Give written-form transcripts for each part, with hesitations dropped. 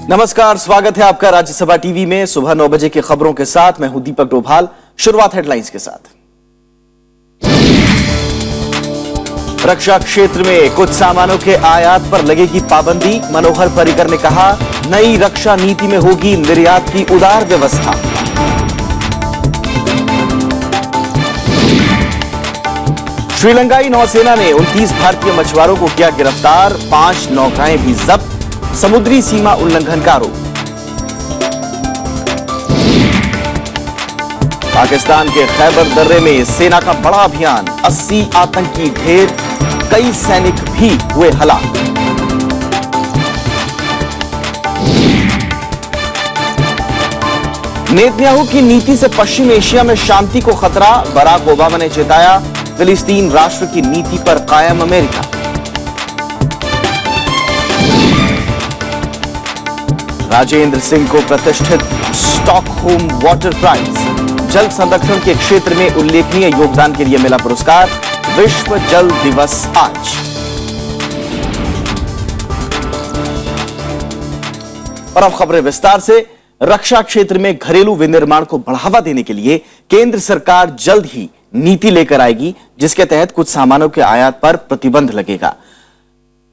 नमस्कार, स्वागत है आपका राज्यसभा टीवी में। सुबह 9 बजे की खबरों के साथ मैं हूं दीपक डोभाल। शुरुआत हेडलाइंस के साथ। रक्षा क्षेत्र में कुछ सामानों के आयात पर लगेगी पाबंदी। मनोहर पर्रिकर ने कहा, नई रक्षा नीति में होगी निर्यात की उदार व्यवस्था। श्रीलंकाई नौसेना ने 29 भारतीय मछुआरों को किया गिरफ्तार। 5 नौकाएं भी जब्त। समुद्री सीमा उल्लंघन का आरोप। पाकिस्तान के खैबर दर्रे में सेना का बड़ा अभियान। 80 आतंकी ढेर, कई सैनिक भी हुए हलाक। नेतन्याहू की नीति से पश्चिम एशिया में शांति को खतरा। बराक ओबामा ने चेताया, फिलिस्तीन राष्ट्र की नीति पर कायम अमेरिका। राजेंद्र सिंह को प्रतिष्ठित स्टॉकहोम वाटर प्राइज। जल संरक्षण के क्षेत्र में उल्लेखनीय योगदान के लिए मिला पुरस्कार। विश्व जल दिवस आज। और अब खबरें विस्तार से। रक्षा क्षेत्र में घरेलू विनिर्माण को बढ़ावा देने के लिए केंद्र सरकार जल्द ही नीति लेकर आएगी, जिसके तहत कुछ सामानों के आयात पर प्रतिबंध लगेगा।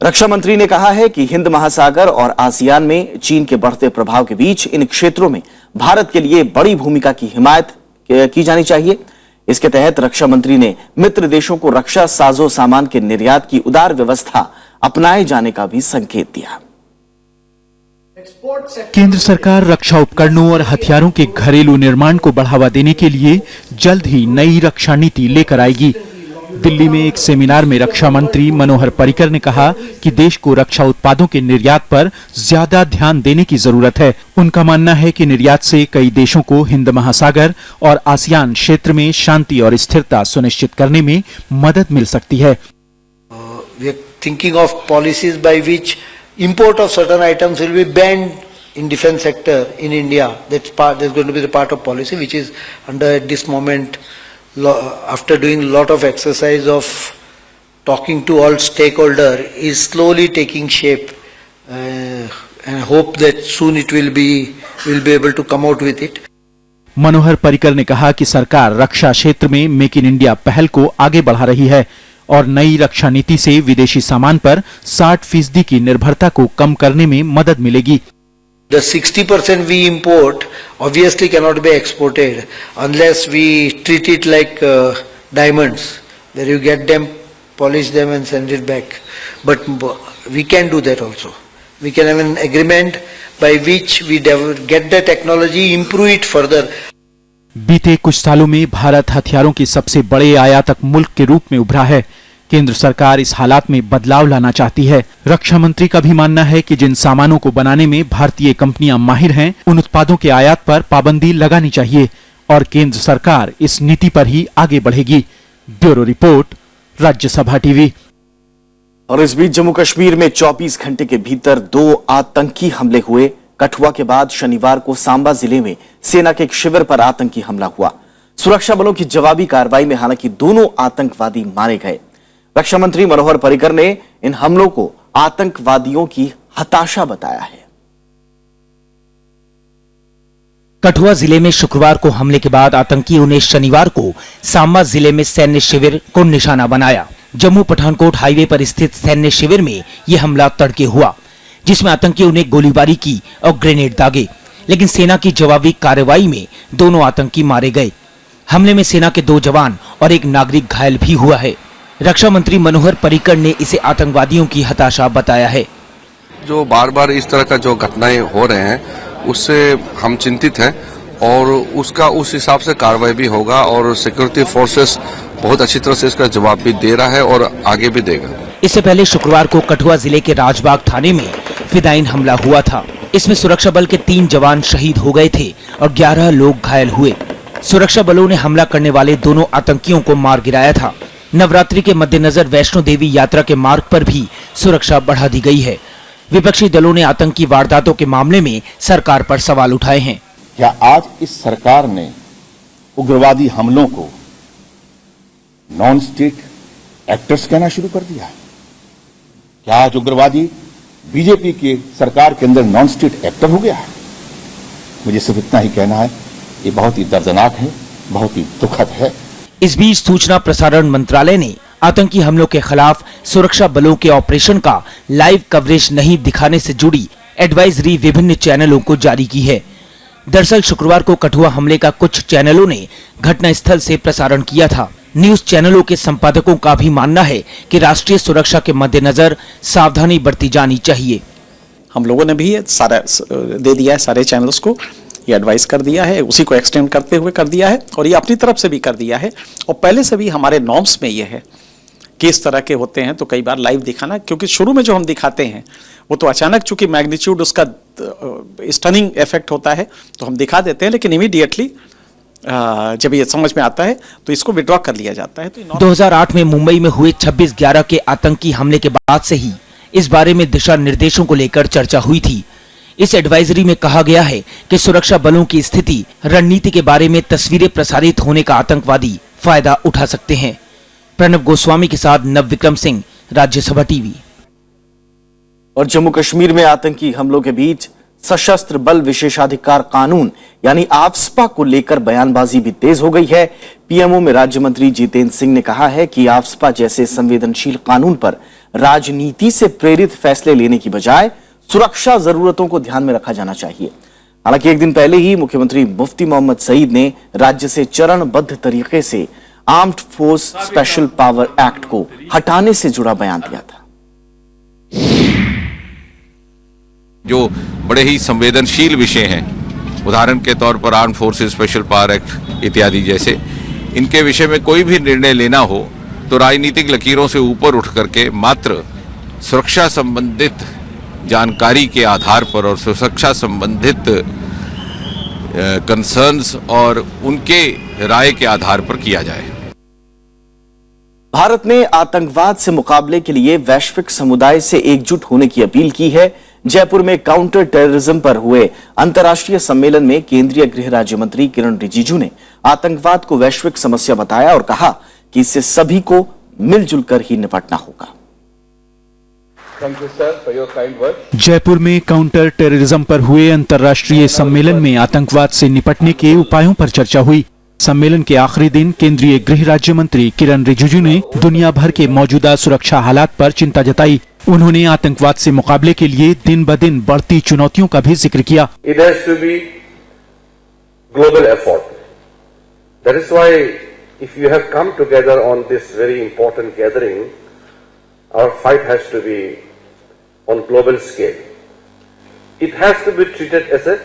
रक्षा मंत्री ने कहा है कि हिंद महासागर और आसियान में चीन के बढ़ते प्रभाव के बीच इन क्षेत्रों में भारत के लिए बड़ी भूमिका की हिमायत की जानी चाहिए। इसके तहत रक्षा मंत्री ने मित्र देशों को रक्षा साजो सामान के निर्यात की उदार व्यवस्था अपनाए जाने का भी संकेत दिया। केंद्र सरकार रक्षा उपकरणों और हथियारों के घरेलू निर्माण को बढ़ावा देने के लिए जल्द ही नई रक्षा नीति लेकर आएगी। दिल्ली में एक सेमिनार में रक्षा मंत्री मनोहर पर्रिकर ने कहा कि देश को रक्षा उत्पादों के निर्यात पर ज्यादा ध्यान देने की जरूरत है। उनका मानना है कि निर्यात से कई देशों को हिंद महासागर और आसियान क्षेत्र में शांति और स्थिरता सुनिश्चित करने में मदद मिल सकती है। We are thinking of policies by which import of certain items will be banned in defense sector in India. That's going to be the part of policy which is under at this moment. After doing a lot of exercise of talking to all stakeholder, is slowly taking shape, and hope that soon we'll be able to come out with it. Manohar Parrikar ने कहा कि सरकार रक्षा क्षेत्र में make in India पहल को आगे बढ़ा रही है और नई रक्षा नीति से विदेशी सामान पर 60% की निर्भरता को कम करने में मदद मिलेगी। The 60% we import obviously cannot be exported unless we treat it like diamonds, where you get them, polish them and send it back. But we can do that also. We can have an agreement by which we get the technology, improve it further. बीते कुछ सालों में भारत हथियारों के सबसे बड़े आयातक मुल्क के रूप में उभरा है। केंद्र सरकार इस हालात में बदलाव लाना चाहती है। रक्षा मंत्री का भी मानना है कि जिन सामानों को बनाने में भारतीय कंपनियां माहिर हैं, उन उत्पादों के आयात पर पाबंदी लगानी चाहिए और केंद्र सरकार इस नीति पर ही आगे बढ़ेगी। Bureau report, Rajya Sabha TV. और इस बीच जम्मू कश्मीर में 24 घंटे के भीतर 2 आतंकी हमले हुए। कठुआ के बाद शनिवार को सांबा जिले में सेना के एक शिविर पर आतंकी हमला हुआ। सुरक्षा बलों की जवाबी कार्रवाई में हालांकि दोनों आतंकवादी मारे गए। रक्षा मंत्री मनोहर पर्रिकर ने इन हमलों को आतंकवादियों की हताशा बताया है। कठुआ जिले में शुक्रवार को हमले के बाद आतंकियों ने शनिवार को सांबा जिले में सैन्य शिविर को निशाना बनाया। जम्मू पठानकोट हाईवे पर स्थित सैन्य शिविर में यह हमला तड़के हुआ, जिसमें आतंकियों ने गोलीबारी की और ग्रेनेड दागे, लेकिन सेना की जवाबी कार्रवाई में दोनों आतंकी मारे गए। हमले में सेना के 2 जवान और एक नागरिक घायल भी हुआ है। रक्षा मंत्री मनोहर पर्रिकर ने इसे आतंकवादियों की हताशा बताया है। जो बार बार इस तरह का जो घटनाएं हो रहे हैं, उससे हम चिंतित हैं और उसका उस हिसाब से कार्रवाई भी होगा और सिक्योरिटी फोर्सेस बहुत अच्छी तरह से इसका जवाब भी दे रहा है और आगे भी देगा। इससे पहले शुक्रवार को कठुआ जिले के राजबाग थाने में फिदायीन हमला हुआ था। इसमें सुरक्षा बल के 3 जवान शहीद हो गए थे और 11 लोग घायल हुए। सुरक्षा बलों ने हमला करने वाले दोनों आतंकियों को मार गिराया था। नवरात्रि के मद्देनजर वैष्णो देवी यात्रा के मार्ग पर भी सुरक्षा बढ़ा दी गई है। विपक्षी दलों ने आतंकी वारदातों के मामले में सरकार पर सवाल उठाए हैं। क्या आज इस सरकार ने उग्रवादी हमलों को नॉन स्टेट एक्टर्स कहना शुरू कर दिया है? क्या आज उग्रवादी बीजेपी की सरकार के अंदर नॉन स्टेट एक्टर हो गया है। मुझे सिर्फ इतना ही कहना है, ये बहुत ही दर्दनाक है, बहुत ही दुखद है। इस बीच सूचना प्रसारण मंत्रालय ने आतंकी हमलों के खिलाफ सुरक्षा बलों के ऑपरेशन का लाइव कवरेज नहीं दिखाने से जुड़ी एडवाइजरी विभिन्न चैनलों को जारी की है। दरअसल शुक्रवार को कठुआ हमले का कुछ चैनलों ने घटनास्थल से प्रसारण किया था। न्यूज चैनलों के संपादकों का भी मानना है कि राष्ट्रीय सुरक्षा के मद्देनजर सावधानी बरती जानी चाहिए। हम लोगों ने भी ये सारा दे दिया है, सारे चैनल्स को ये एडवाइस कर दिया है, उसी को एक्सटेंड करते हुए कर दिया है और ये अपनी तरफ से भी कर दिया है। और पहले से भी हमारे नॉर्म्स में ये है कि इस तरह के होते हैं तो कई बार लाइव दिखाना, क्योंकि शुरू में जो हम दिखाते हैं वो तो अचानक चूंकि मैग्नीट्यूड उसका स्टनिंग इफेक्ट होता है तो हम दिखा देते हैं, लेकिन इमीडिएटली जब ये समझ में आता है तो इसको विड्रॉ कर लिया जाता है। तो 2008 में मुंबई में हुए 26/11 के आतंकी हमले के बाद से ही इस बारे में दिशा निर्देशों को लेकर चर्चा हुई थी। इस एडवाइजरी में कहा गया है कि सुरक्षा बलों की स्थिति, रणनीति के बारे में तस्वीरें प्रसारित होने का आतंकवादी फायदा उठा सकते हैं। प्रणव गोस्वामी के साथ नव विक्रम सिंह, राज्यसभा टीवी। और जम्मू कश्मीर में आतंकी हमलों के बीच सशस्त्र बल विशेषाधिकार कानून यानी आफ्स्पा को लेकर बयानबाजी भी तेज हो गई है। पीएमओ में राज्य मंत्री जितेंद्र सिंह ने कहा है कि आफ्स्पा जैसे संवेदनशील कानून पर राजनीति से प्रेरित फैसले लेने की बजाय सुरक्षा जरूरतों को ध्यान में रखा जाना चाहिए। हालांकि एक दिन पहले ही मुख्यमंत्री मुफ्ती मोहम्मद सईद ने राज्य से चरणबद्ध तरीके से armed force special power act को हटाने से जुड़ा बयान दिया था। जो बड़े ही संवेदनशील विषय हैं, उदाहरण के तौर पर arm forces special power act इत्यादि जैसे, इनके विषय में कोई भी निर्णय लेना हो तो राजनीतिक लकीरों से ऊपर उठ करके मात्र सुरक्षा संबंधित जानकारी के आधार पर और सुरक्षा संबंधित कंसर्न्स और उनके राय के आधार पर किया जाए। भारत ने आतंकवाद से मुकाबले के लिए वैश्विक समुदाय से एकजुट होने की अपील की है। जयपुर में काउंटर टेररिज्म पर हुए अंतर्राष्ट्रीय सम्मेलन में केंद्रीय गृह राज्य मंत्री किरण रिजिजू ने आतंकवाद को वैश्विक समस्या बताया और कहा कि इससे सभी को मिलजुल कर ही निपटना होगा। Thank you sir for your kind word. Jaipur में काउंटर टेररिज्म पर हुए अंतर्राष्ट्रीय सम्मेलन में आतंकवाद से निपटने के उपायों पर चर्चा हुई। सम्मेलन के आखिरी दिन केंद्रीय गृह राज्य मंत्री किरण रिजिजू ने दुनिया भर के मौजूदा सुरक्षा हालात पर चिंता जताई। उन्होंने आतंकवाद से मुकाबले के लिए दिन ब दिन बढ़ती चुनौतियों का भी जिक्र किया। It has to be global effort. That is why if you have come together on this very important gathering, our fight has to be on global scale. It has to be treated as a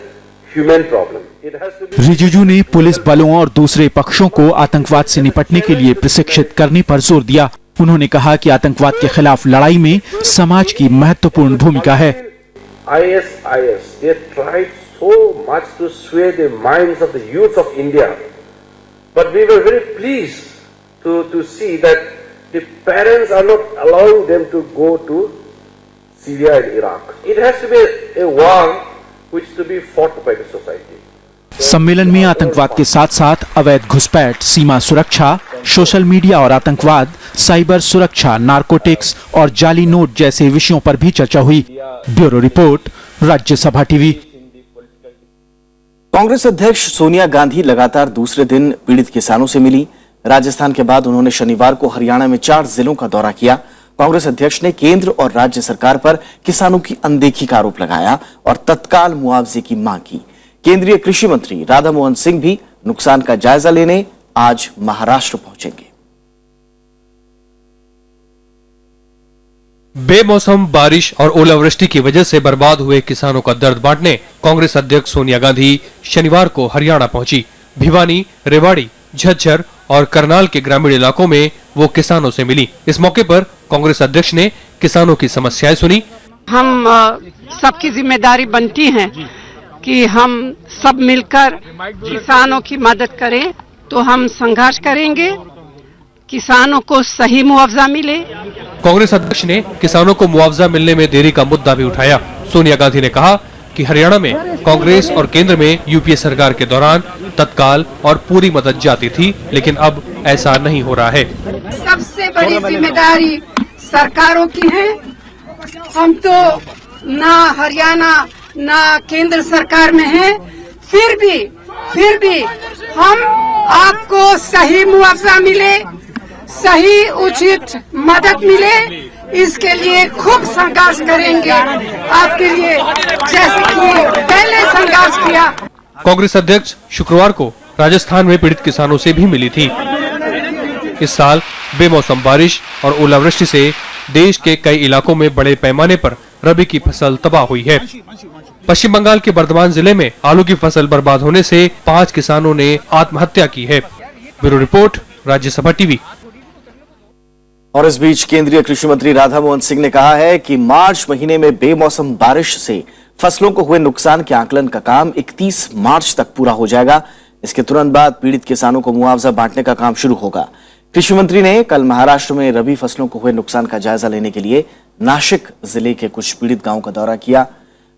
human problem. It has to be... Rijiju ने police बलों और दूसरे पक्षों को आतंकवाद से निपटने के लिए प्रशिक्षित करने पर जोर दिया। उन्होंने कहा कि आतंकवाद के खिलाफ लड़ाई में समाज की महत्वपूर्ण भूमिका है। ISIS, they tried so much to sway the minds of the youth of India, but we were very pleased to see that the parents are not allowing them to go to Syria and Iraq. It has to be a war which to be fought by the society. सम्मेलन में आतंकवाद के साथ साथ अवैध घुसपैठ, सीमा सुरक्षा, social media और आतंकवाद, साइबर सुरक्षा, नारकोटिक्स और जाली नोट जैसे विषयों पर भी चर्चा हुई। Bureau report, Rajya Sabha TV. Congress अध्यक्ष सोनिया गांधी लगातार दूसरे दिन पीड़ित किसानों से मिली। राजस्थान के बाद उन्होंने शनिवार को हरियाणा में 4 जिलों का दौरा किया। कांग्रेस अध्यक्ष ने केंद्र और राज्य सरकार पर किसानों की अनदेखी का आरोप लगाया और तत्काल मुआवजे की मांग की। केंद्रीय कृषि मंत्री राधा मोहन सिंह भी नुकसान का जायजा लेने आज महाराष्ट्र पहुंचेंगे। बेमौसम बारिश और ओलावृष्टि की वजह से बर्बाद हुए किसानों का दर्द बांटने कांग्रेस अध्यक्ष सोनिया गांधी शनिवार को हरियाणा पहुंची। भिवानी, रेवाड़ी, झज्जर और करनाल के ग्रामीण इलाकों में वो किसानों से मिली। इस मौके पर कांग्रेस अध्यक्ष ने किसानों की समस्याएं सुनी। हम सबकी जिम्मेदारी बनती है कि हम सब मिलकर किसानों की मदद करें, तो हम संघर्ष करेंगे, किसानों को सही मुआवजा मिले। कांग्रेस अध्यक्ष ने किसानों को मुआवजा मिलने में देरी का मुद्दा भी उठाया। सोनिया गांधी ने कहा कि हरियाणा में कांग्रेस और केंद्र में यूपीए सरकार के दौरान तत्काल और पूरी मदद जाती थी, लेकिन अब ऐसा नहीं हो रहा है। सबसे बड़ी जिम्मेदारी सरकारों की है। हम तो ना हरियाणा ना केंद्र सरकार में है, फिर भी हम आपको सही मुआवजा मिले, सही उचित मदद मिले, इसके लिए खूब संघर्ष करेंगे आपके लिए, जैसे कि पहले संघर्ष किया। कांग्रेस अध्यक्ष शुक्रवार को राजस्थान में पीड़ित किसानों से भी मिली थी। इस साल बेमौसम बारिश और ओलावृष्टि से देश के कई इलाकों में बड़े पैमाने पर रबी की फसल तबाह हुई है। पश्चिम बंगाल के बर्धमान जिले में आलू की फसल बर्बाद होने से 5 किसानों ने आत्महत्या की है। Bureau report, Rajya Sabha TV. और इस बीच केंद्रीय कृषि मंत्री राधा मोहन सिंह ने कहा है कि मार्च महीने में बेमौसम बारिश से फसलों को हुए नुकसान के आकलन का काम 31 मार्च तक पूरा हो जाएगा। इसके तुरंत बाद पीड़ित किसानों को मुआवजा बांटने का काम शुरू होगा। कृषि मंत्री ने कल महाराष्ट्र में रबी फसलों को हुए नुकसान का जायजा लेने के लिए नासिक जिले के कुछ पीड़ित गांवों का दौरा किया।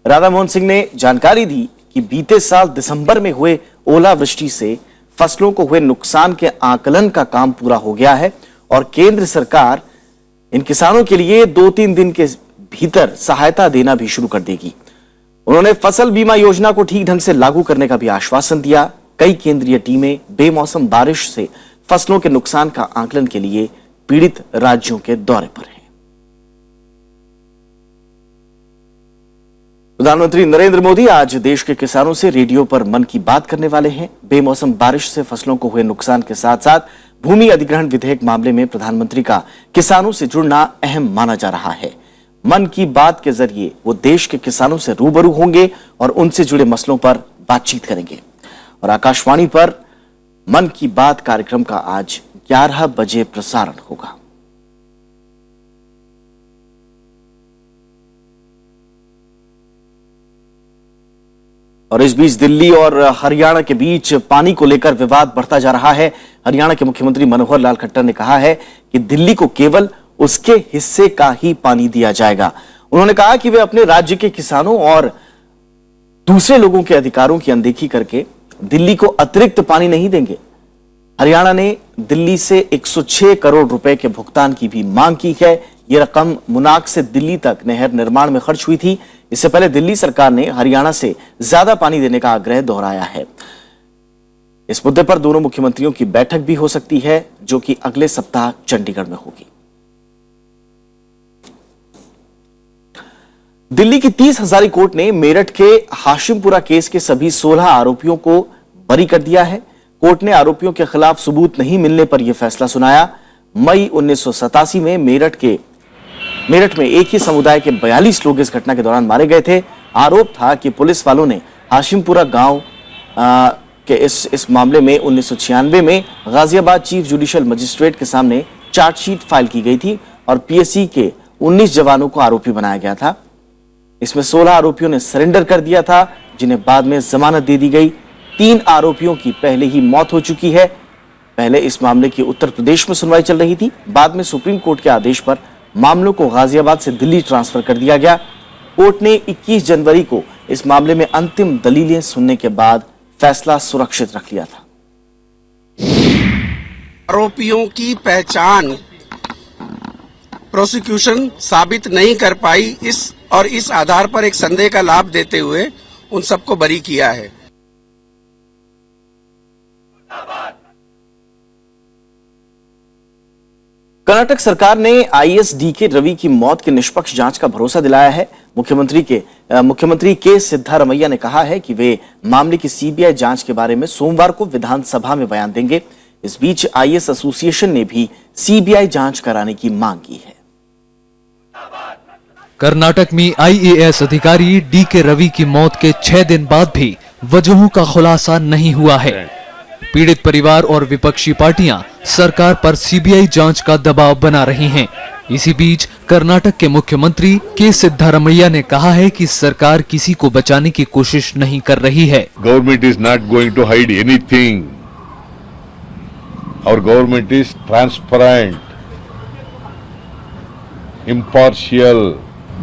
राधा मोहन सिंह ने जानकारी दी कि बीते साल दिसंबर में हुए ओलावृष्टि से फसलों को हुए नुकसान के आकलन का काम पूरा हो गया है और केंद्र सरकार इन किसानों के लिए 2-3 दिन के भीतर सहायता देना भी शुरू कर देगी। उन्होंने फसल बीमा योजना को ठीक ढंग से लागू करने का भी आश्वासन दिया। कई केंद्रीय टीमें बेमौसम बारिश से फसलों के नुकसान का आकलन के लिए पीड़ित राज्यों के दौरे पर हैं। प्रधानमंत्री नरेंद्र मोदी आज देश के किसानों से रेडियो पर मन की बात करने वाले हैं। बेमौसम बारिश से फसलों को हुए नुकसान के साथ साथ भूमि अधिग्रहण विधेयक मामले में प्रधानमंत्री का किसानों से जुड़ना अहम माना जा रहा है। मन की बात के जरिए वो देश के किसानों से रूबरू होंगे और उनसे जुड़े मसलों पर बातचीत करेंगे। और आकाशवाणी पर मन की बात कार्यक्रम का आज 11 बजे प्रसारण होगा। और इस बीच दिल्ली और हरियाणा के बीच पानी को लेकर विवाद बढ़ता जा रहा है। हरियाणा के मुख्यमंत्री मनोहर लाल खट्टर ने कहा है कि दिल्ली को केवल उसके हिस्से का ही पानी दिया जाएगा। उन्होंने कहा कि वे अपने राज्य के किसानों और दूसरे लोगों के अधिकारों की अनदेखी करके दिल्ली को अतिरिक्त पानी नहीं देंगे। हरियाणा ने दिल्ली से 106 करोड़ रुपए के भुगतान की भी मांग की है। यह रकम मुनाक से दिल्ली तक नहर निर्माण में खर्च हुई थी। इससे पहले दिल्ली सरकार ने हरियाणा से ज्यादा पानी देने का आग्रह दोहराया है। इस मुद्दे पर दोनों मुख्यमंत्रियों की बैठक भी हो सकती है, जो कि अगले सप्ताह चंडीगढ़ में होगी। दिल्ली की 30 हजारी कोर्ट ने मेरठ के हाशिमपुरा केस के सभी 16 आरोपियों को बरी कर दिया है। कोर्ट ने आरोपियों के खिलाफ सबूत नहीं मिलने पर यह फैसला सुनाया। मई 1987 में मेरठ में एक ही समुदाय के 42 लोग इस घटना के दौरान मारे गए थे। आरोप था कि पुलिस वालों ने हाशिमपुरा गांव के इस मामले में 1996 में गाजियाबाद चीफ जुडिशियल मजिस्ट्रेट के सामने चार्जशीट फाइल की गई थी और पीएससी के 19 जवानों को आरोपी बनाया गया था। इसमें 16 आरोपियों ने सरेंडर कर दिया था, जिन्हें बाद में जमानत दे दी गई। 3 आरोपियों की पहले ही मौत हो चुकी है। पहले इस मामले की उत्तर प्रदेश में सुनवाई चल रही थी। बाद में सुप्रीम कोर्ट के आदेश पर मामलों को गाजियाबाद से दिल्ली ट्रांसफर कर दिया गया। कोर्ट ने 21 जनवरी को इस मामले में अंतिम दलीलें सुनने के बाद फैसला सुरक्षित रख लिया था। आरोपियों की पहचान प्रोसिक्यूशन साबित नहीं कर पाई, इस आधार पर एक संदेह का लाभ देते हुए उन सबको बरी किया है। कर्नाटक सरकार ने आईएएस रवि की मौत की निष्पक्ष जांच का भरोसा दिलाया है। मुख्यमंत्री के सिद्धारमैया ने कहा है कि वे मामले की सीबीआई जांच के बारे में सोमवार को विधानसभा में बयान देंगे। इस बीच आईएएस एसोसिएशन ने भी सीबीआई जांच कराने की मांग की है। कर्नाटक में आईएएस अधिकारी डीके रवि की मौत के 6 दिन बाद भी वजहों का खुलासा नहीं हुआ है। पीड़ित परिवार और विपक्षी पार्टियां सरकार पर सीबीआई जांच का दबाव बना रही हैं। इसी बीच कर्नाटक के मुख्यमंत्री के सिद्धारमैया ने कहा है कि सरकार किसी को बचाने की कोशिश नहीं कर रही है। Government is not going to hide anything. Our government is transparent, impartial.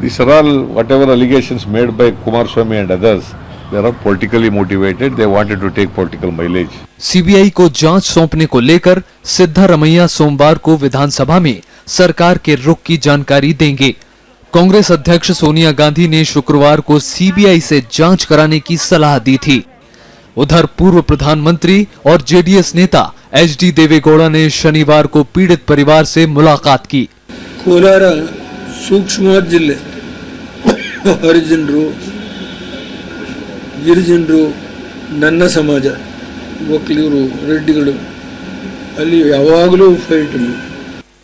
These are all whatever allegations made by Kumaraswamy and others. They are politically motivated. They wanted to take political mileage. CBI को जांच सौंपने को लेकर सिद्धारमैया सोमवार को विधानसभा में सरकार के रुख की जानकारी देंगे। कांग्रेस अध्यक्ष सोनिया गांधी ने शुक्रवार को सीबीआई से जांच कराने की सलाह दी थी। उधर पूर्व प्रधानमंत्री और जेडीएस नेता एचडी देवेगौड़ा ने शनिवार को पीड़ित परिवार से मुलाकात की। ಕೋಲಾರ ಸೂಕ್ಷ್ಮ ಜಿಲ್ಲೆ ಹರಿಜನರು ಗಿರಿಜನರು ನನ್ನ ಸಮಾಜ ಒಕ್ಕಲಿಗರು ರೆಡ್ಡಿಗಳು ಅಲ್ಲಿ ಯಾವಾಗಲೂ ಫೈಟ್ ಇದೆ।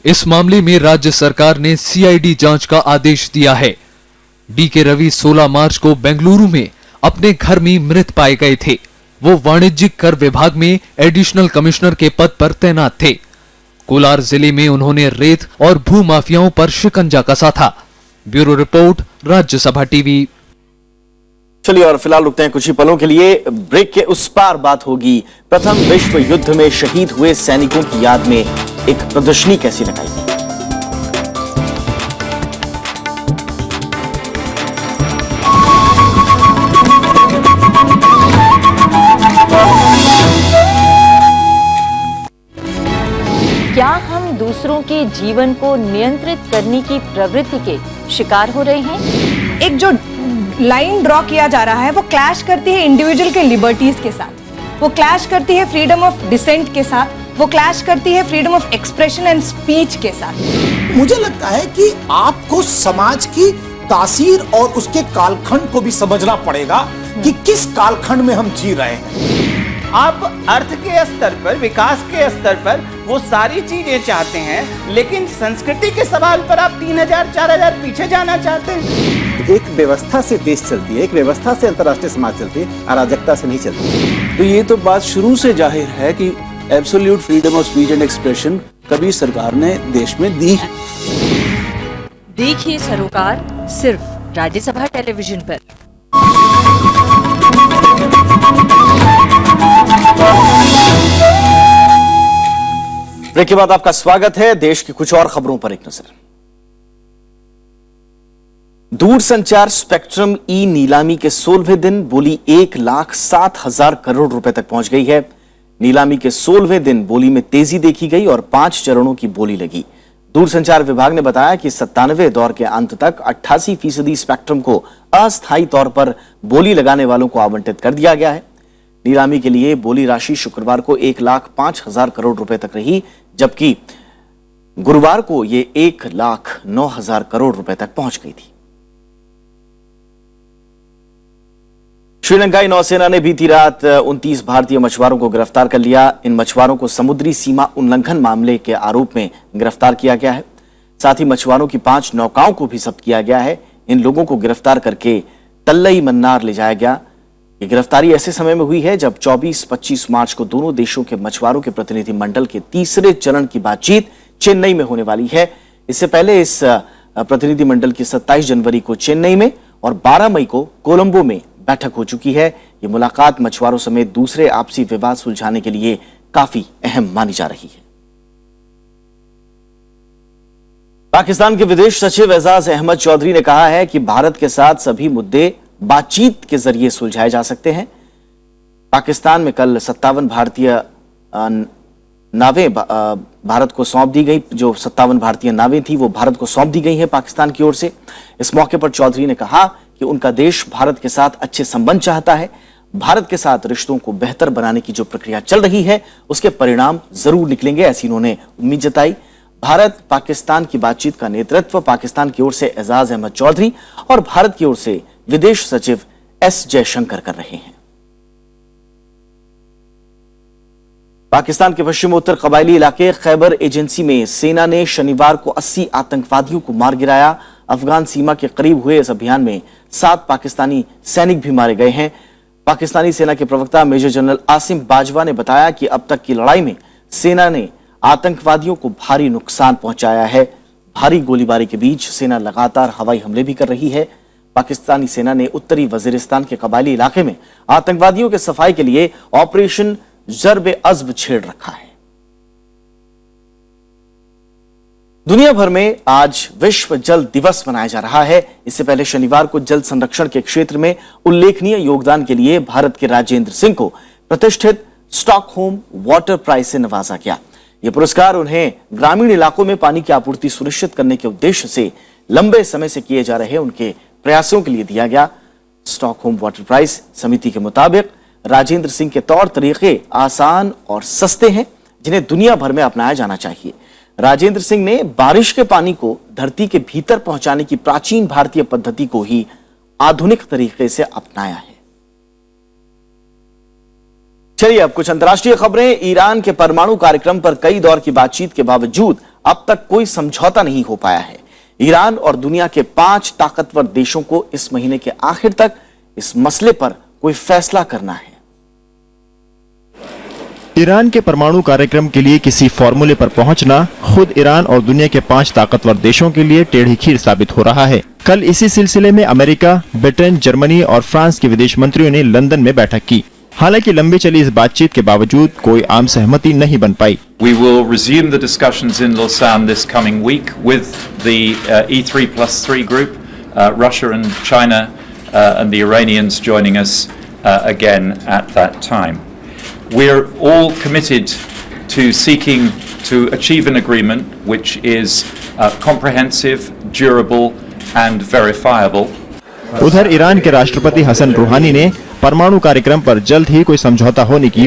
इस मामले में राज्य सरकार ने सीआईडी जांच का आदेश दिया है। डीके रवि 16 मार्च को बेंगलुरु में अपने घर में मृत पाए गए थे। वो वाणिज्यिक कर विभाग में एडिशनल कमिश्नर के पद पर तैनात थे। कोलार जिले में उन्होंने रेत और भू माफियाओं पर शिकंजा कसा था। Bureau report, Rajya Sabha TV. चलिए और फिलहाल रुकते हैं कुछ ही पलों के लिए। ब्रेक के उस पार बात होगी प्रथम विश्व युद्ध में शहीद हुए सैनिकों की याद में एक प्रदर्शनी कैसी लगाई गई। क्या हम दूसरों के जीवन को नियंत्रित करने की प्रवृत्ति के शिकार हो रहे हैं? एक जो लाइन ड्रॉ किया जा रहा है वो क्लैश करती है इंडिविजुअल के लिबर्टीज के साथ, वो क्लैश करती है फ्रीडम ऑफ डिसेंट के साथ, वो क्लैश करती है freedom of expression and speech के साथ। मुझे लगता है कि आपको समाज की तासीर और उसके कालखंड को भी समझना पड़ेगा कि किस कालखंड में हम जी रहे हैं। आप अर्थ के स्तर पर, विकास के स्तर पर वो सारी चीजें चाहते हैं, लेकिन संस्कृति के सवाल पर आप 3000-4000 पीछे जाना चाहते हैं। एक व्यवस्था से देश चलती है, एक व्यवस्था से अंतर्राष्ट्रीय समाज चलती है, अराजकता से नहीं चलती। तो ये तो बात शुरू से जाहिर है कि absolute freedom of speech and expression कभी सरकार ने देश में दी है। देखिए सरोकार सिर्फ राज्यसभा टेलीविजन पर। ब्रेक के बाद आपका स्वागत है। देश की कुछ और खबरों पर एक नजर। दूरसंचार स्पेक्ट्रम ई नीलामी के 16वें दिन बोली 1,07,000 करोड़ रुपए तक पहुंच गई है। नीलामी के 16वें दिन बोली में तेजी देखी गई और 5 चरणों की बोली लगी। दूरसंचार विभाग ने बताया कि 97वें दौर के अंत तक 88% स्पेक्ट्रम को अस्थायी तौर पर बोली लगाने वालों को आवंटित कर दिया गया है। नीलामी के लिए बोली राशि शुक्रवार को 1,05,000 करोड़ रुपए तक रही, जबकि गुरुवार को यह 1,09,000 करोड़ रुपए तक पहुंच गई थी। श्रीलंकाई नौसेना ने बीती रात 29 भारतीय मछुआरों को गिरफ्तार कर लिया। इन मछुआरों को समुद्री सीमा उल्लंघन मामले के आरोप में गिरफ्तार किया गया है। साथ ही मछुआरों की 5 नौकाओं को भी जब्त किया गया है। इन लोगों को गिरफ्तार करके तल्लई मन्नार ले जाया गया। ये गिरफ्तारी ऐसे समय में हुई है जब 24-25 मार्च को दोनों देशों के मछुआरों के प्रतिनिधि मंडल के तीसरे चरण की बातचीत चेन्नई में होने वाली है। इससे पहले इस प्रतिनिधि मंडल की 27 जनवरी को चेन्नई में और 12 मई को कोलंबो में बैठक हो चुकी है। ये मुलाकात मछुआरों समेत दूसरे आपसी विवाद सुलझाने के लिए काफी अहम मानी जा रही है। पाकिस्तान के विदेश सचिव एजाज अहमद चौधरी ने कहा है कि भारत के साथ सभी मुद्दे बातचीत के जरिए सुलझाए जा सकते हैं। पाकिस्तान में कल 57 भारतीय नावें भारत को सौंप दी गई। जो 57 भारतीय नावें थी वो भारत को सौंप दी गई हैं पाकिस्तान की ओर से। इस मौके पर चौधरी ने कहा कि उनका देश भारत के साथ अच्छे संबंध चाहता है। भारत के साथ रिश्तों को बेहतर बनाने की जो प्रक्रिया चल रही है उसके परिणाम जरूर निकलेंगे, ऐसी उन्होंने उम्मीद जताई। भारत पाकिस्तान की बातचीत का नेतृत्व पाकिस्तान की ओर से एजाज अहमद चौधरी और भारत की ओर से विदेश सचिव एस जयशंकर कर रहे हैं। पाकिस्तान के पश्चिमोत्तर कबायली इलाके खैबर एजेंसी में सेना ने शनिवार को 80 आतंकवादियों को मार गिराया। अफगान सीमा के करीब हुए इस अभियान में 7 पाकिस्तानी सैनिक भी मारे गए हैं। पाकिस्तानी सेना के प्रवक्ता मेजर जनरल आसिम बाजवा ने बताया कि अब तक की लड़ाई में सेना ने आतंकवादियों को भारी नुकसान पहुंचाया है। भारी गोलीबारी के बीच सेना लगातार हवाई हमले भी कर रही है। पाकिस्तानी सेना ने उत्तरी वजीरिस्तान के कबायली इलाके में आतंकवादियों के सफाई के लिए ऑपरेशन जर्ब-ए-अज़्ब छेड़ रखा है। दुनिया भर में आज विश्व जल दिवस मनाया जा रहा है। इससे पहले शनिवार को जल संरक्षण के क्षेत्र में उल्लेखनीय योगदान के लिए भारत के राजेंद्र सिंह को प्रतिष्ठित स्टॉकहोम वाटर प्राइज से नवाजा गया। यह पुरस्कार उन्हें ग्रामीण इलाकों में पानी की आपूर्ति सुनिश्चित करने के उद्देश्य से लंबे समय से किए जा रहे उनके प्रयासों के लिए दिया गया। स्टॉकहोम वाटर प्राइज समिति के मुताबिक राजेंद्र सिंह के तौर तरीके आसान और सस्ते हैं, जिन्हें दुनिया भर में अपनाया जाना चाहिए। राजेंद्र सिंह ने बारिश के पानी को धरती के भीतर पहुंचाने की प्राचीन भारतीय पद्धति को ही आधुनिक तरीके से अपनाया है। चलिए अब कुछ अंतर्राष्ट्रीय खबरें। ईरान के परमाणु कार्यक्रम पर कई दौर की बातचीत के बावजूद अब तक कोई समझौता नहीं हो पाया है। ईरान और दुनिया के 5 ताकतवर देशों को इस महीने के आखिर तक इस मसले पर कोई फैसला करना है। ईरान के परमाणु कार्यक्रम के लिए किसी फॉर्मूले पर पहुंचना खुद ईरान और दुनिया के 5 ताकतवर देशों के लिए टेढ़ी खीर साबित हो रहा है। कल इसी सिलसिले में अमेरिका, ब्रिटेन, जर्मनी और फ्रांस के विदेश मंत्रियों ने लंदन में बैठक की। हालांकि लंबी चली इस बातचीत के बावजूद कोई आम सहमति नहीं बन पाई। We will resume the discussions in Lausanne this coming week with the E3+3 group, Russia and China and the Iranians joining us again at that time. We're all committed to seeking to achieve an agreement which is comprehensive, durable and verifiable. उधर Iran के राष्ट्रपति हसन रूहानी ने परमाणु कार्यक्रम पर जल्द ही कोई समझौता होने की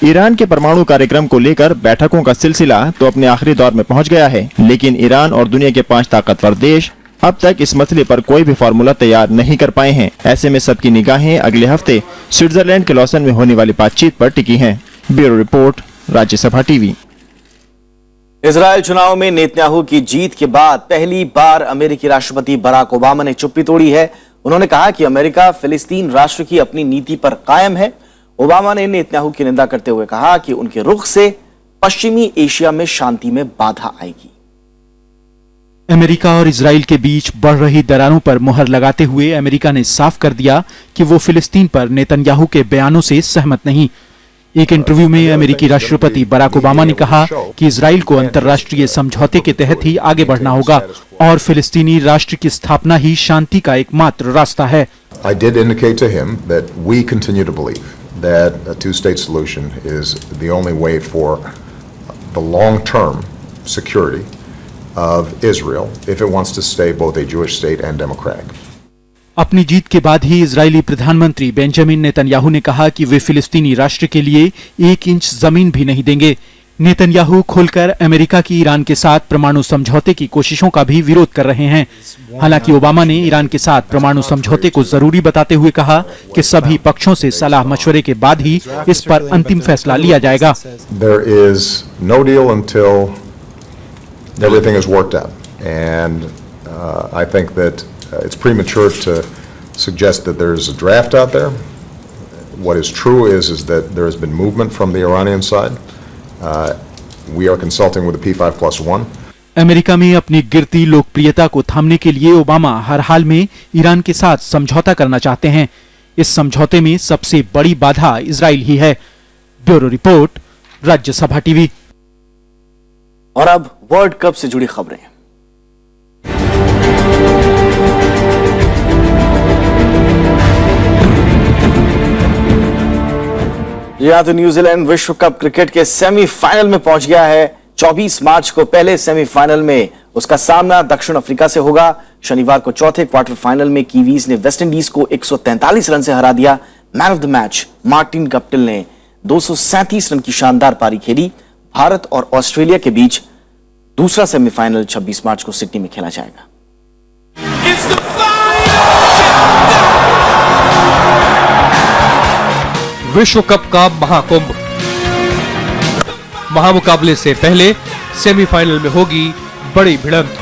ईरान के परमाणु कार्यक्रम को लेकर बैठकों का सिलसिला तो अपने आखिरी दौर में पहुंच गया है, लेकिन ईरान और दुनिया के 5 ताकतवर देश अब तक इस मसले पर कोई भी फार्मूला तैयार नहीं कर पाए हैं। ऐसे में सबकी निगाहें अगले हफ्ते स्विट्जरलैंड के लॉसन में होने वाली बातचीत पर टिकी हैं। Bureau report, Rajya Sabha TV. Israel चुनाव में नेतन्याहू की जीत के बाद पहली बार अमेरिकी राष्ट्रपति बराक ओबामा ने चुप्पी तोड़ी है। उन्होंने कहा कि अमेरिका फिलिस्तीन राष्ट्र की अपनी नीति पर कायम है। ओबामा ने नेतन्याहू की निंदा करते हुए कहा कि उनके रुख से पश्चिमी एशिया में शांति में बाधा आएगी। अमेरिका और इजराइल के बीच बढ़ रही दरारों पर मुहर लगाते हुए अमेरिका ने साफ कर दिया कि वो फिलिस्तीन पर नेतन्याहू के बयानों से सहमत नहीं। एक इंटरव्यू में अमेरिकी राष्ट्रपति बराक ओबामा ने कहा कि इजराइल को अंतर्राष्ट्रीय समझौते के तहत ही आगे बढ़ना होगा और फिलिस्तीनी राष्ट्र की स्थापना ही शांति का एकमात्र रास्ता है। I did indicate to him that we continue to believe that a two-state solution is the only way for the long-term security of Israel if it wants to stay both a Jewish state and democratic. अपनी जीत के बाद ही Israeli प्रधानमंत्री Benjamin Netanyahu ने कहा कि वे फिलिस्तीनी राष्ट्र के लिए 1 इंच जमीन भी नहीं देंगे। नेतन्याहू खुलकर अमेरिका की ईरान के साथ परमाणु समझौते की कोशिशों का भी विरोध कर रहे हैं। हालांकि ओबामा ने ईरान के साथ परमाणु समझौते को जरूरी बताते हुए कहा कि सभी पक्षों से सलाह मशवरे के बाद ही इस पर अंतिम फैसला लिया जाएगा। There is no deal until everything is worked out, and I think that it's premature to suggest that there's a draft out there. What is true is that there has been movement from the Iranian side. We are consulting with the P5+1. America में अपनी गिरती लोकप्रियता को थामने के लिए Obama हर हाल में Iran के साथ समझौता करना चाहते हैं। इस समझौते में सबसे बड़ी बाधा इजराइल ही है। Bureau report, Rajya Sabha TV. और अब वर्ल्ड कप से जुड़ी खबरें। यहां तो न्यूजीलैंड विश्व कप क्रिकेट के सेमीफाइनल में पहुंच गया है। 24 मार्च को पहले सेमीफाइनल में उसका सामना दक्षिण अफ्रीका से होगा। शनिवार को चौथे क्वार्टर फाइनल में कीवीज ने वेस्टइंडीज को 143 रन से हरा दिया। Man of the match Martin Guptill ने 237 रन की शानदार पारी खेली। भारत और ऑस्ट्रेलिया के बीच दूसरा सेमीफाइनल 26 मार्च को सिडनी में खेला जाएगा। विश्व कप का महाकुंभ। महामुकाबले से पहले सेमीफाइनल में होगी बड़ी भिड़ंत।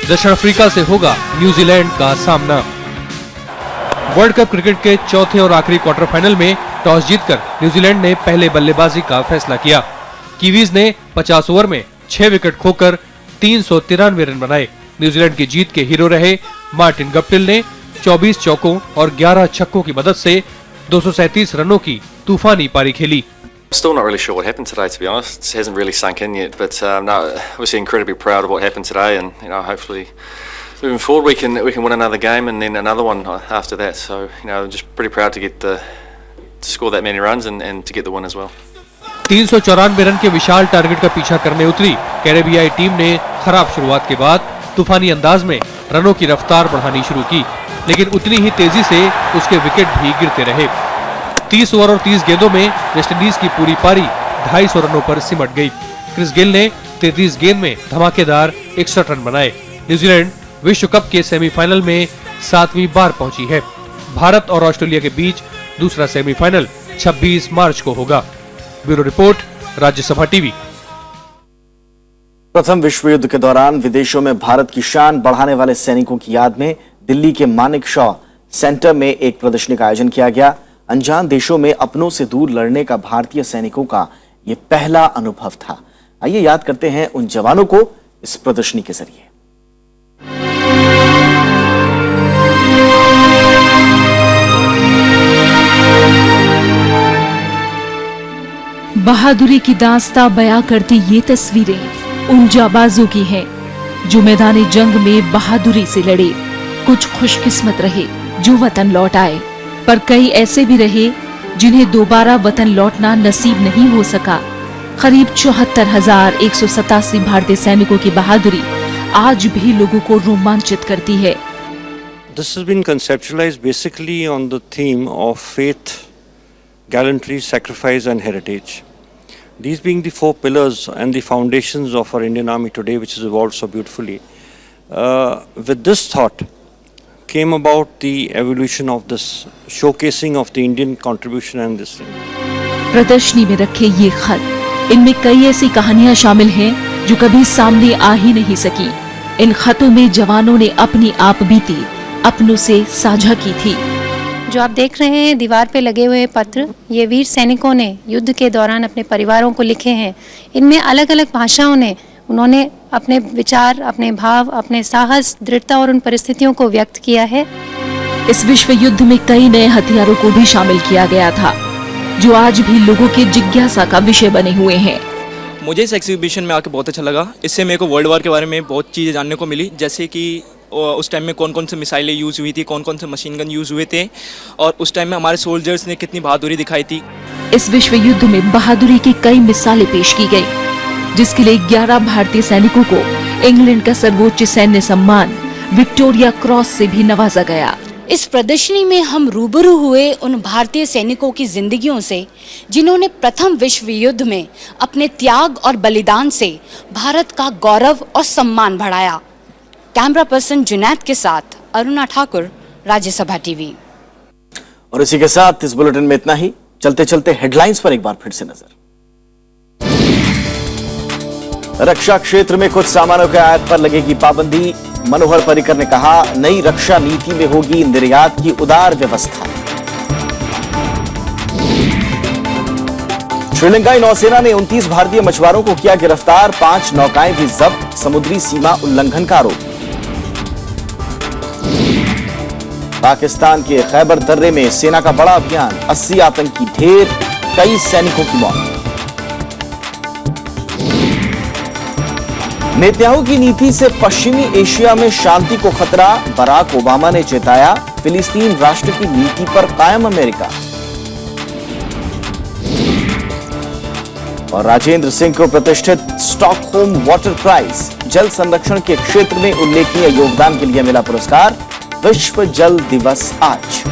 दक्षिण अफ्रीका से होगा न्यूजीलैंड का सामना। वर्ल्ड कप क्रिकेट के चौथे और आखिरी क्वार्टर फाइनल में टॉस जीतकर न्यूजीलैंड ने पहले बल्लेबाजी का फैसला किया। कीवीज ने 50 ओवर में 6 विकेट खोकर 393 रन बनाए। न्यूजीलैंड की जीत के हीरो रहे मार्टिन गप्टिल ने 24 चौकों और 11 छक्कों की मदद से 237 रनों की तूफानी पारी खेली। Still not really sure what happened today, to be honest. It hasn't really sunk in yet, but no, obviously incredibly proud of what happened today, and hopefully moving forward we can win another game and then another one after that. So just pretty proud to score that many runs and to get the win as well. 394 run के विशाल target का पीछा करने उतरी कैरेबियाई team ने खराब शुरुआत के बाद तूफानी अंदाज में रनों की रफ्तार बढ़ानी शुरू की, लेकिन उतनी ही तेजी से उसके विकेट भी गिरते रहे। 30 ओवर और 30 गेंदों में वेस्टइंडीज की पूरी पारी 250 रनों पर सिमट गई। क्रिस गेल ने 33 गेंद में धमाकेदार 61 रन बनाए। न्यूजीलैंड विश्व कप के सेमीफाइनल में 7वीं बार पहुंची है। भारत और ऑस्ट्रेलिया के बीच दूसरा सेमीफाइनल 26 मार्च को होगा। Bureau report, Rajya Sabha TV. प्रथम विश्व युद्ध के दौरान विदेशों में भारत की शान बढ़ाने वाले सैनिकों की याद में दिल्ली के मानेक शॉ सेंटर में एक प्रदर्शनी का आयोजन किया गया। अनजान देशों में अपनों से दूर लड़ने का भारतीय सैनिकों का यह पहला अनुभव था। आइए याद करते हैं उन जवानों को इस प्रदर्शनी के जरिए। बहादुरी की दास्तां बयां करती ये तस्वीरें उन जाबाजों की हैं जो मैदानी जंग में बहादुरी से लड़े। कुछ खुशकिस्मत रहे जो वतन लौट आए, पर कई ऐसे भी रहे जिन्हें दोबारा वतन लौटना नसीब नहीं हो सका। करीब 74,187 भारतीय सैनिकों की बहादुरी आज भी लोगों को रोमांचित करती है। This has been conceptualized basically on the theme of faith, gallantry, sacrifice and heritage. These being the 4 pillars and the foundations of our Indian Army today, which has evolved so beautifully. With this thought came about the evolution of this showcasing of the Indian contribution and this thing. प्रदर्शनी में रखे ये खत, इनमें कई ऐसी कहानियां शामिल हैं जो कभी सामने आ ही नहीं सकी। इन खतों में जवानों ने अपनी आपबीती अपनों से साझा की थी। जो आप देख रहे हैं दीवार पे लगे हुए पत्र, ये वीर सैनिकों ने युद्ध के दौरान अपने परिवारों को लिखे हैं। इनमें अलग अलग भाषाओं ने उन्होंने अपने विचार, अपने भाव, अपने साहस, दृढ़ता और उन परिस्थितियों को व्यक्त किया है। इस विश्व युद्ध में कई नए हथियारों को भी शामिल किया गया था जो आज भी लोगों के जिज्ञासा का विषय बने हुए हैं। मुझे इस एग्जीबिशन में आके बहुत अच्छा लगा। इससे मेरे को वर्ल्ड वॉर के बारे में बहुत चीज़ें जानने को मिली, जैसे कि उस टाइम में कौन कौन से मिसाइलें यूज़ हुई थी, कौन कौन से मशीन गन यूज़ हुए थे और उस टाइम में हमारे सोल्जर्स ने कितनी बहादुरी दिखाई थी। इस विश्व युद्ध में बहादुरी की कई मिसालें पेश की गई, जिसके लिए 11 भारतीय सैनिकों को इंग्लैंड का सर्वोच्च सैन्य सम्मान विक्टोरिया क्रॉस से भी नवाजा गया। इस प्रदर्शनी में हम रूबरू हुए उन भारतीय सैनिकों की जिंदगियों से जिन्होंने प्रथम विश्व युद्ध में अपने त्याग और बलिदान से भारत का गौरव और सम्मान बढ़ाया। कैमरा पर्सन जुनैद के साथ अरुणा ठाकुर, राज्यसभा टीवी। और इसी के साथ इस बुलेटिन में इतना ही। चलते चलते हेडलाइंस पर एक बार फिर से नजर। रक्षा क्षेत्र में कुछ सामानों के आयात पर लगेगी पाबंदी। मनोहर पर्रिकर ने कहा, नई रक्षा नीति में होगी निर्यात की उदार व्यवस्था। श्रीलंकाई नौसेना ने 29 भारतीय मछुआरों को किया गिरफ्तार, 5 नौकाएं भी जब्त, समुद्री सीमा उल्लंघन का आरोप। पाकिस्तान के खैबर दर्रे में सेना का बड़ा अभियान, 80 आतंकी ढेर, कई सैनिकों की मौत। नेतन्याहू की नीति से पश्चिमी एशिया में शांति को खतरा, बराक ओबामा ने चेताया, फिलिस्तीन राष्ट्र की नीति पर कायम अमेरिका। और राजेंद्र सिंह को प्रतिष्ठित स्टॉकहोम वाटर प्राइज, जल संरक्षण के क्षेत्र में उल्लेखनीय योगदान के लिए मिला पुरस्कार। विश्व जल दिवस आज।